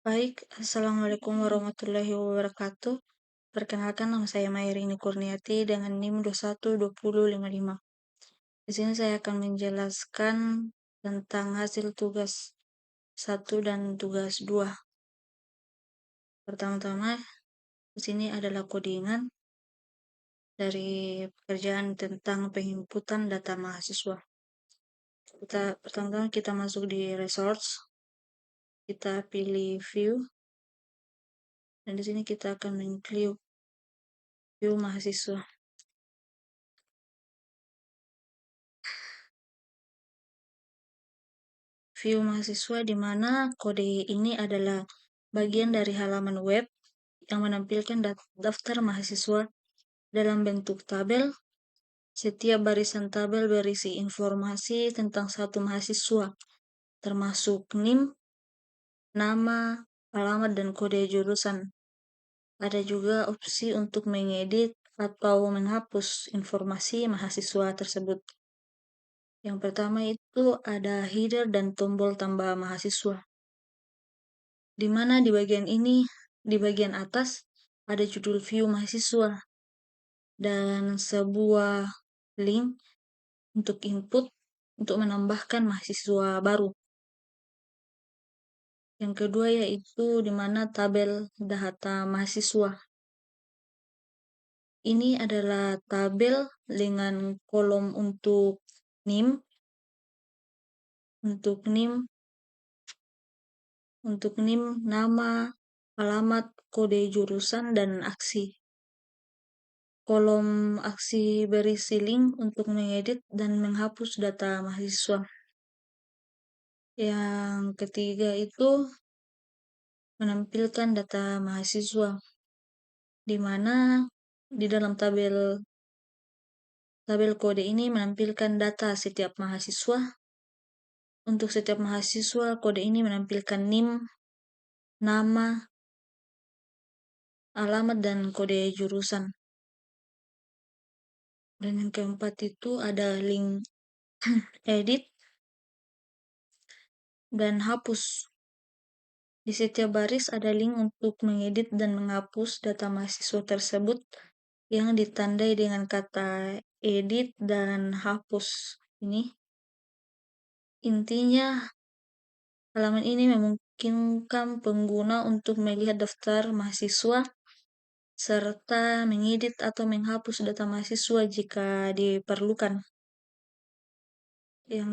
Baik, Assalamualaikum warahmatullahi wabarakatuh. Perkenalkan, nama saya Mayrini Kurniati dengan NIM 212055. Di sini saya akan menjelaskan tentang hasil tugas 1 dan tugas 2. Pertama-tama, di sini adalah kodingan dari pekerjaan tentang penginputan data mahasiswa. Pertama-tama kita masuk di resource, kita pilih view, dan di sini kita akan mengklik view mahasiswa. View mahasiswa di mana kode ini adalah bagian dari halaman web yang menampilkan daftar mahasiswa dalam bentuk tabel. Setiap barisan tabel berisi informasi tentang satu mahasiswa, termasuk NIM, nama, alamat, dan kode jurusan. Ada juga opsi untuk mengedit atau menghapus informasi mahasiswa tersebut. Yang pertama itu ada header dan tombol tambah mahasiswa. Di mana di bagian atas ada judul view mahasiswa dan sebuah link untuk input untuk menambahkan mahasiswa baru. Yang kedua yaitu di mana tabel data mahasiswa. Ini adalah tabel dengan kolom untuk NIM, nama, alamat, kode jurusan, dan aksi. Kolom aksi berisi link untuk mengedit dan menghapus data mahasiswa. Yang ketiga itu menampilkan data mahasiswa, di mana di dalam tabel kode ini menampilkan data setiap mahasiswa. Untuk setiap mahasiswa, kode ini menampilkan NIM, nama, alamat, dan kode jurusan. Dan yang keempat itu ada link edit dan hapus. Di setiap baris ada link untuk mengedit dan menghapus data mahasiswa tersebut yang ditandai dengan kata edit dan hapus. Intinya, halaman ini memungkinkan pengguna untuk melihat daftar mahasiswa serta mengedit atau menghapus data mahasiswa jika diperlukan. Yang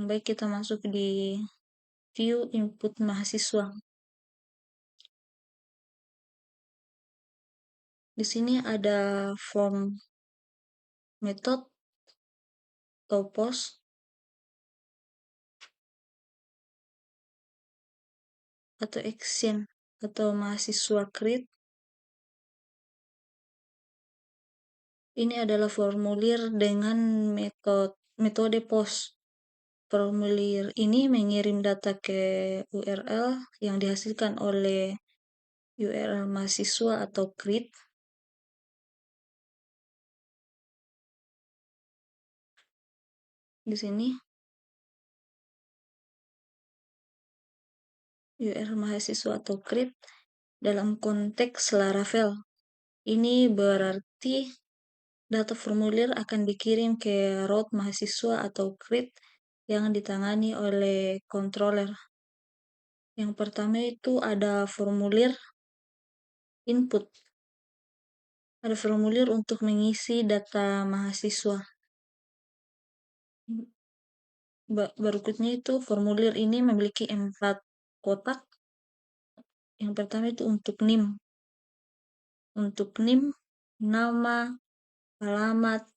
baik kita masuk di view input mahasiswa. Di sini ada form method atau post, atau action, atau mahasiswa create. Ini adalah formulir dengan metode post. Formulir ini mengirim data ke URL yang dihasilkan oleh URL mahasiswa atau create. Di sini URL mahasiswa atau create dalam konteks Laravel. Ini berarti data formulir akan dikirim ke root mahasiswa atau create yang ditangani oleh controller. Yang pertama itu ada formulir input. Ada formulir untuk mengisi data mahasiswa. Berikutnya itu formulir ini memiliki 4 kotak. Yang pertama itu untuk NIM. Untuk NIM, nama, alamat,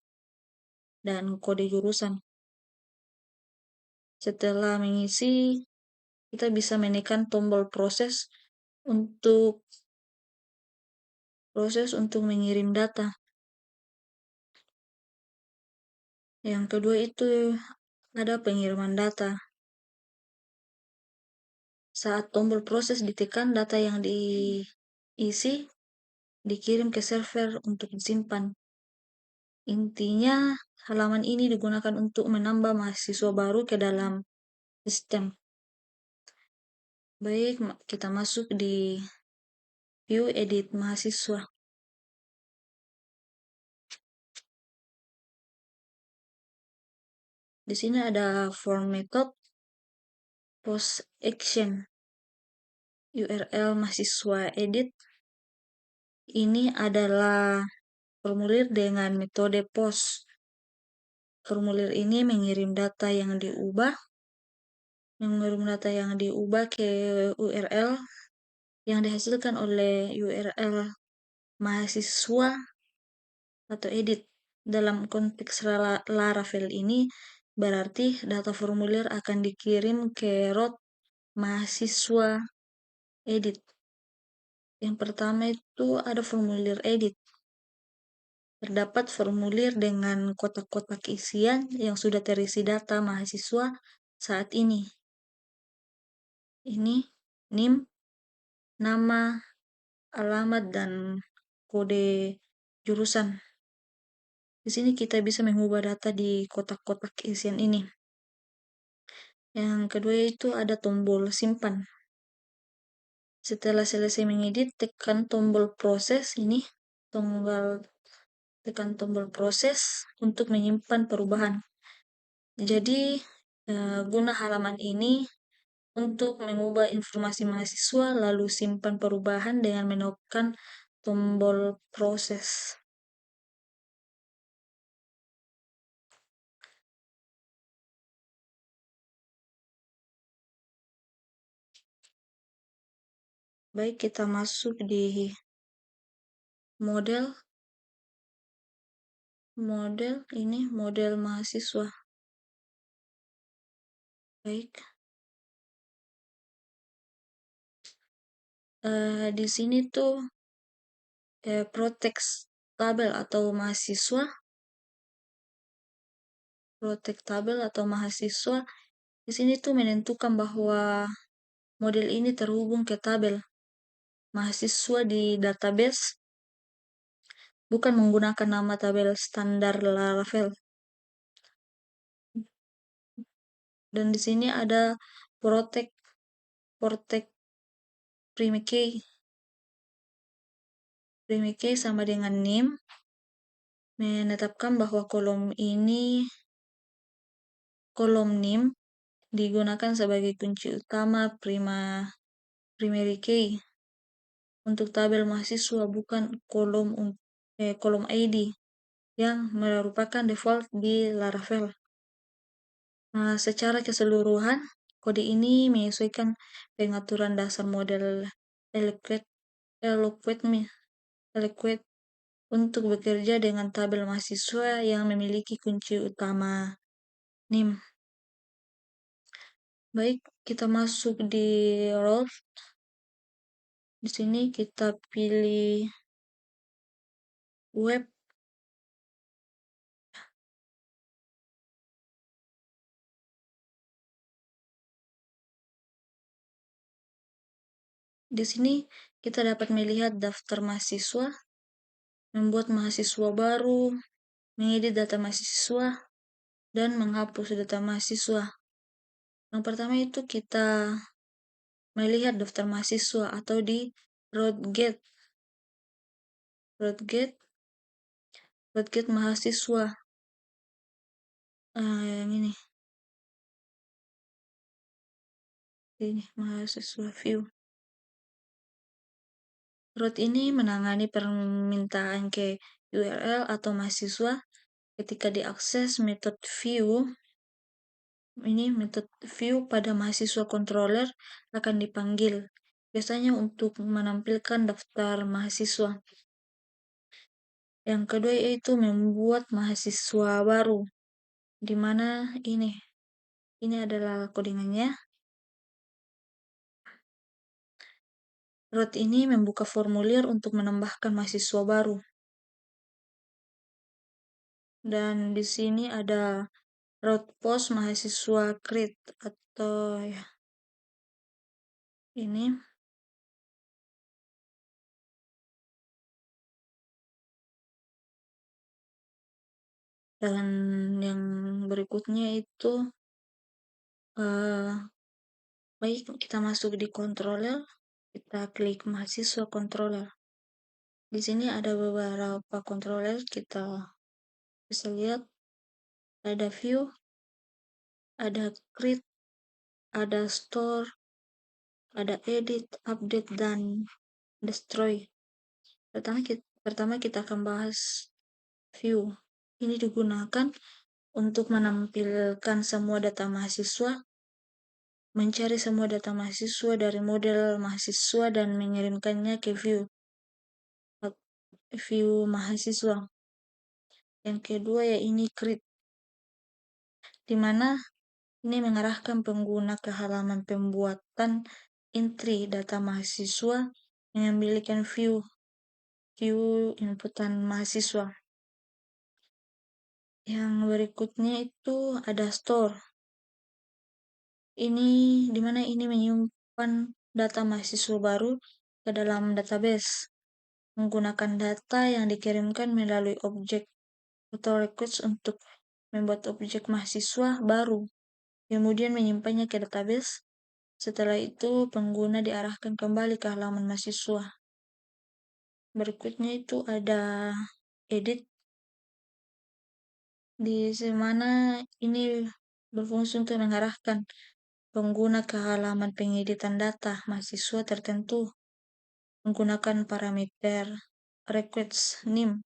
dan kode jurusan. Setelah mengisi, kita bisa menekan tombol proses untuk mengirim data. Yang kedua itu ada pengiriman data. Saat tombol proses ditekan, data yang diisi dikirim ke server untuk disimpan. Intinya, halaman ini digunakan untuk menambah mahasiswa baru ke dalam sistem. Baik, kita masuk di view edit mahasiswa. Di sini ada form method, post action, URL mahasiswa edit. Ini adalah formulir dengan metode post. Formulir ini mengirim data yang diubah ke URL yang dihasilkan oleh URL mahasiswa atau edit. Dalam konteks Laravel ini berarti data formulir akan dikirim ke root mahasiswa edit. Yang pertama itu ada formulir edit. Terdapat formulir dengan kotak-kotak isian yang sudah terisi data mahasiswa saat ini. Ini NIM, nama, alamat, dan kode jurusan. Di sini kita bisa mengubah data di kotak-kotak isian ini. Yang kedua itu ada tombol simpan. Setelah selesai mengedit, tekan tombol proses ini. Tekan tombol proses untuk menyimpan perubahan. Jadi, guna halaman ini untuk mengubah informasi mahasiswa lalu simpan perubahan dengan menekan tombol proses. Baik, kita masuk di model ini model mahasiswa. Baik, di sini tuh protect tabel atau mahasiswa. Protect tabel atau mahasiswa di sini tuh menentukan bahwa model ini terhubung ke tabel mahasiswa di database, bukan menggunakan nama tabel standar Laravel. Dan di sini ada protect prime key. Prime key sama dengan name, menetapkan bahwa kolom name digunakan sebagai kunci utama primary key untuk tabel mahasiswa, bukan kolom ID yang merupakan default di Laravel. Nah, secara keseluruhan kode ini menyesuaikan pengaturan dasar model Eloquent untuk bekerja dengan tabel mahasiswa yang memiliki kunci utama NIM. Baik, kita masuk di role. Di sini kita pilih web. Di sini kita dapat melihat daftar mahasiswa, membuat mahasiswa baru, mengedit data mahasiswa, dan menghapus data mahasiswa. Yang pertama itu kita melihat daftar mahasiswa atau di rootget mahasiswa. Yang ini mahasiswa view. Root ini menangani permintaan ke URL atau mahasiswa ketika diakses metode view pada mahasiswa controller akan dipanggil, biasanya untuk menampilkan daftar mahasiswa. Yang kedua yaitu membuat mahasiswa baru, di mana ini adalah codingannya. Root ini membuka formulir untuk menambahkan mahasiswa baru. Dan di sini ada root post mahasiswa create atau ya ini. Dan yang berikutnya itu Baik, kita masuk di controller, kita klik mahasiswa controller. Di sini ada beberapa controller, kita bisa lihat ada view, ada create, ada store, ada edit, update, dan destroy. Pertama kita akan bahas view. Ini digunakan untuk menampilkan semua data mahasiswa, mencari semua data mahasiswa dari model mahasiswa dan mengirimkannya ke view mahasiswa. Yang kedua ya ini create, di mana ini mengarahkan pengguna ke halaman pembuatan entry data mahasiswa yang memiliki view inputan mahasiswa. Yang berikutnya itu ada store. Ini dimana ini menyimpan data mahasiswa baru ke dalam database menggunakan data yang dikirimkan melalui objek atau request untuk membuat objek mahasiswa baru, kemudian menyimpannya ke database. Setelah itu pengguna diarahkan kembali ke halaman mahasiswa. Berikutnya itu ada edit, di mana ini berfungsi untuk mengarahkan pengguna ke halaman pengeditan data mahasiswa tertentu menggunakan parameter request name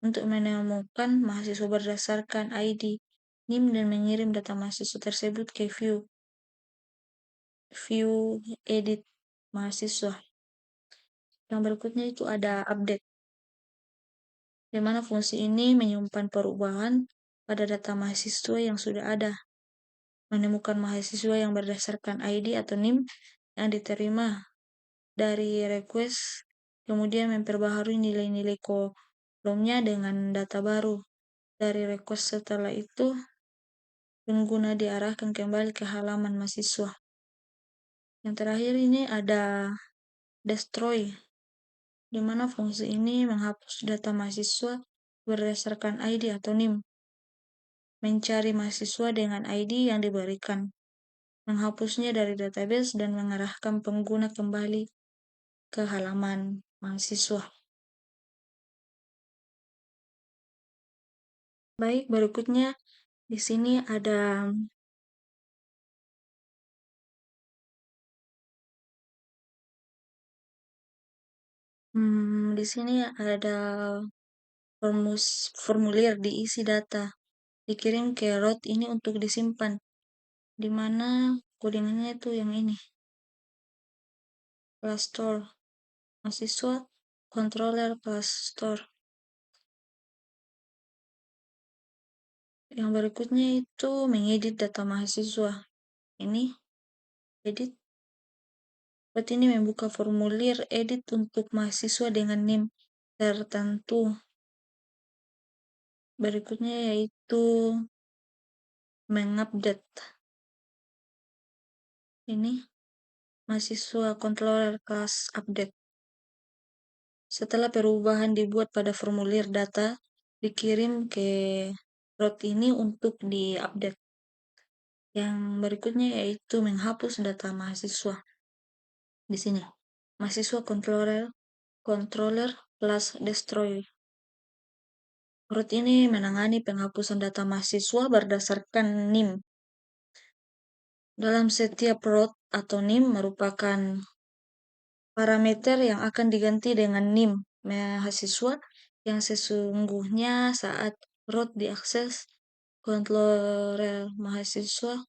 untuk menemukan mahasiswa berdasarkan ID NIM dan mengirim data mahasiswa tersebut ke view edit mahasiswa. Yang berikutnya itu ada update, di mana fungsi ini menyimpan perubahan pada data mahasiswa yang sudah ada, menemukan mahasiswa yang berdasarkan ID atau NIM yang diterima dari request, kemudian memperbaharui nilai-nilai kolomnya dengan data baru dari request. Setelah itu, pengguna diarahkan kembali ke halaman mahasiswa. Yang terakhir ini ada destroy, di mana fungsi ini menghapus data mahasiswa berdasarkan ID atau NIM, mencari mahasiswa dengan ID yang diberikan, menghapusnya dari database, dan mengarahkan pengguna kembali ke halaman mahasiswa. Baik, berikutnya di sini ada di sini ada formulir diisi data, dikirim ke root ini untuk disimpan, di mana kodingannya itu yang ini plus store mahasiswa controller plus store. Yang berikutnya itu mengedit data mahasiswa. Ini edit. Buat ini membuka formulir edit untuk mahasiswa dengan NIM tertentu. Berikutnya yaitu mengupdate. Ini mahasiswa controller kelas update. Setelah perubahan dibuat pada formulir data, dikirim ke root ini untuk diupdate. Yang berikutnya yaitu menghapus data mahasiswa. Di sini, mahasiswa controller plus destroy. Root ini menangani penghapusan data mahasiswa berdasarkan NIM. Dalam setiap root atau NIM merupakan parameter yang akan diganti dengan NIM mahasiswa yang sesungguhnya saat root diakses controller mahasiswa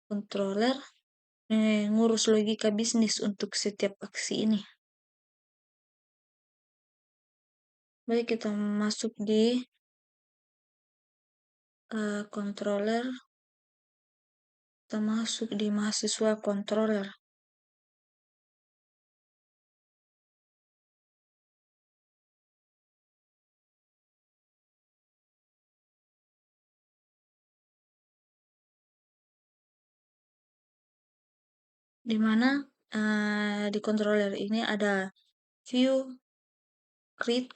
controller mengurus logika bisnis untuk setiap aksi ini. Baik, kita masuk di controller. Kita masuk di mahasiswa controller. Di mana di controller ini ada view, create,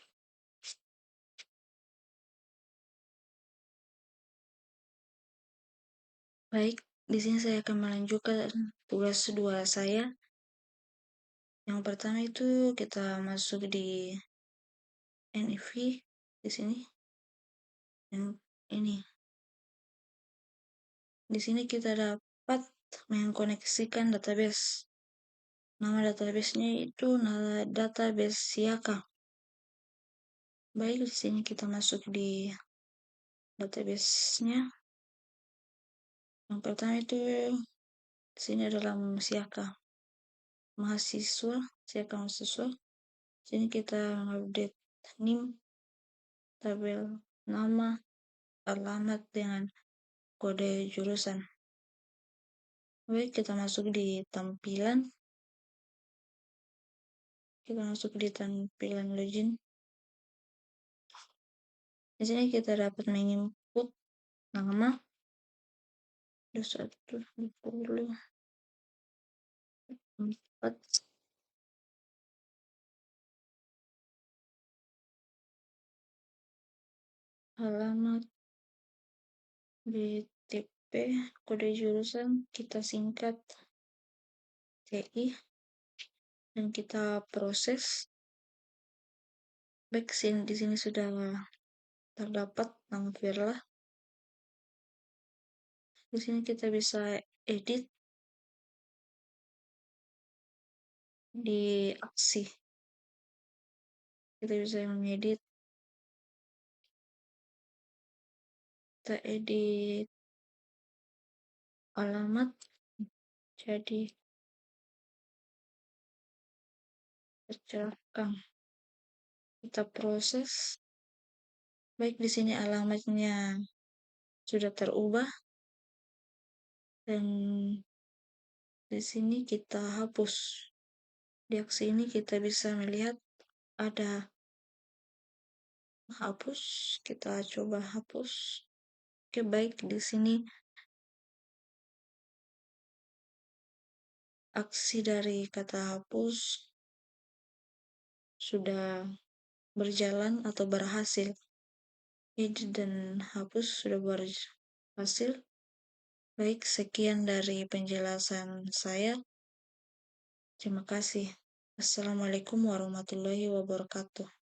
baik, Di sini saya akan melanjutkan tugas 2 saya. Yang pertama itu kita masuk di NIV di sini. Yang ini. Di sini kita dapat mengkoneksikan database. Nama database-nya itu database Siaka. Baik, di sini kita masuk di database-nya. Yang pertama itu di sini adalah Siaka mahasiswa, Siaka mahasiswa. Di sini kita update NIM, tabel nama, alamat dengan kode jurusan. Baik, kita masuk di tampilan. Kita masuk di tampilan login. Di sini kita dapat menginput nama 2120 4 alamat BTP, kode jurusan kita singkat TI dan kita proses. Baik, di sini sudah terdapat nama Firla. Di sini kita bisa edit di aksi. Kita bisa mengedit. Kita edit alamat jadi tercerahkan. Kita proses. Baik, di sini alamatnya sudah terubah dan di sini kita hapus. Di aksi ini kita bisa melihat ada hapus. Kita coba hapus. Oke, baik, di sini aksi dari kata hapus sudah berjalan atau berhasil. Edit dan hapus sudah berhasil. Baik, sekian dari penjelasan saya. Terima kasih. Assalamualaikum warahmatullahi wabarakatuh.